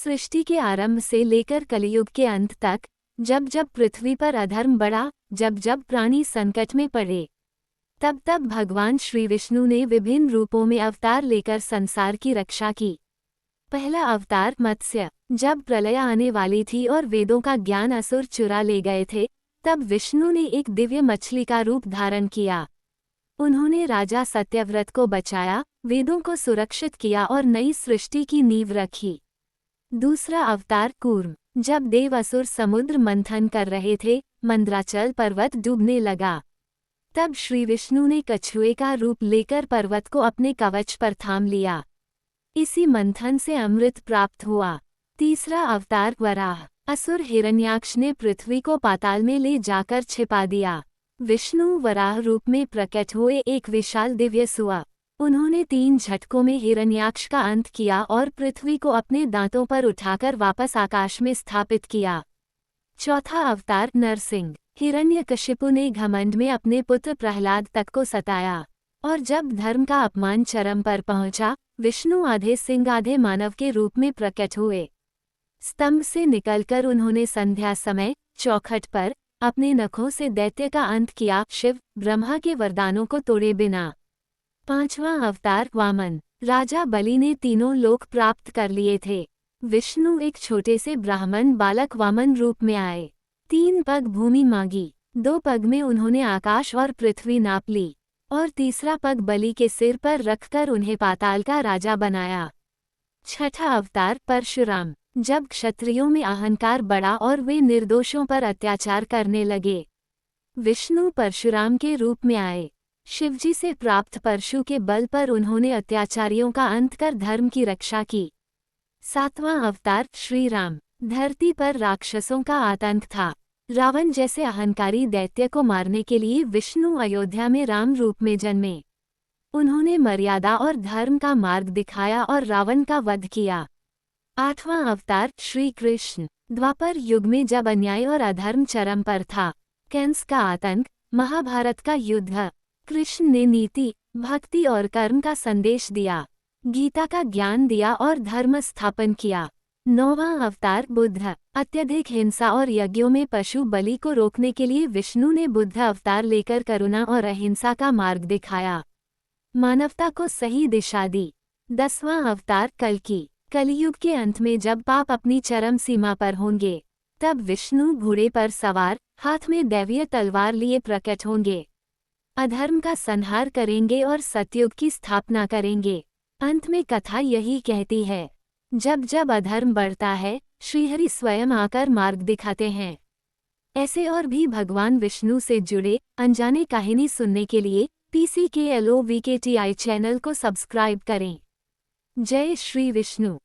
सृष्टि के आरंभ से लेकर कलियुग के अंत तक, जब जब पृथ्वी पर अधर्म बढ़ा, जब जब प्राणी संकट में पड़े, तब तब भगवान श्री विष्णु ने विभिन्न रूपों में अवतार लेकर संसार की रक्षा की। पहला अवतार मत्स्य, जब प्रलय आने वाली थी और वेदों का ज्ञान असुर चुरा ले गए थे, तब विष्णु ने एक दिव्य मछली का रूप धारण किया। उन्होंने राजा सत्यव्रत को बचाया, वेदों को सुरक्षित किया और नई सृष्टि की नींव रखी। दूसरा अवतार कूर्म, जब देव असुर समुद्र मंथन कर रहे थे, मंद्राचल पर्वत डूबने लगा, तब श्री विष्णु ने कछुए का रूप लेकर पर्वत को अपने कवच पर थाम लिया। इसी मंथन से अमृत प्राप्त हुआ। तीसरा अवतार वराह, असुर हिरण्याक्ष ने पृथ्वी को पाताल में ले जाकर छिपा दिया। विष्णु वराह रूप में प्रकट हुए एक विशाल दिव्य सुआ। उन्होंने 3 झटकों में हिरण्याक्ष का अंत किया और पृथ्वी को अपने दांतों पर उठाकर वापस आकाश में स्थापित किया। चौथा अवतार नरसिंह, हिरण्यकशिपु ने घमंड में अपने पुत्र प्रहलाद तक को सताया, और जब धर्म का अपमान चरम पर पहुंचा, विष्णु आधे सिंह आधे मानव के रूप में प्रकट हुए। स्तंभ से निकलकर उन्होंने संध्या समय चौखट पर अपने नखों से दैत्य का अंत किया, शिव ब्रह्मा के वरदानों को तोड़े बिना। पांचवां अवतार वामन, राजा बलि ने तीनों लोक प्राप्त कर लिए थे। विष्णु एक छोटे से ब्राह्मण बालक वामन रूप में आए। 3 पग भूमि मांगी, 2 पग में उन्होंने आकाश और पृथ्वी नाप ली, और तीसरा पग बलि के सिर पर रखकर उन्हें पाताल का राजा बनाया। छठा अवतार परशुराम, जब क्षत्रियों में अहंकार बढ़ा और वे निर्दोषों पर अत्याचार करने लगे, विष्णु परशुराम के रूप में आए। शिवजी से प्राप्त परशु के बल पर उन्होंने अत्याचारियों का अंत कर धर्म की रक्षा की। 7वां अवतार श्री राम, धरती पर राक्षसों का आतंक था। रावण जैसे अहंकारी दैत्य को मारने के लिए विष्णु अयोध्या में राम रूप में जन्मे। उन्होंने मर्यादा और धर्म का मार्ग दिखाया और रावण का वध किया। 8वां अवतार श्री कृष्ण, द्वापर युग में जब अन्याय और अधर्म चरम पर था, कंस का आतंक, महाभारत का युद्ध, कृष्ण ने नीति, भक्ति और कर्म का संदेश दिया, गीता का ज्ञान दिया और धर्म स्थापन किया। 9वां अवतार बुद्ध, अत्यधिक हिंसा और यज्ञों में पशु बलि को रोकने के लिए विष्णु ने बुद्ध अवतार लेकर करुणा और अहिंसा का मार्ग दिखाया, मानवता को सही दिशा दी। 10वां अवतार कल्कि, कलियुग के अंत में जब पाप अपनी चरम सीमा पर होंगे, तब विष्णु घोड़े पर सवार, हाथ में दैवीय तलवार लिए प्रकट होंगे, अधर्म का संहार करेंगे और सतयुग की स्थापना करेंगे। अंत में कथा यही कहती है, जब जब अधर्म बढ़ता है, श्रीहरि स्वयं आकर मार्ग दिखाते हैं। ऐसे और भी भगवान विष्णु से जुड़े अनजाने कहानी सुनने के लिए PCKLOVKTI चैनल को सब्सक्राइब करें। जय श्री विष्णु।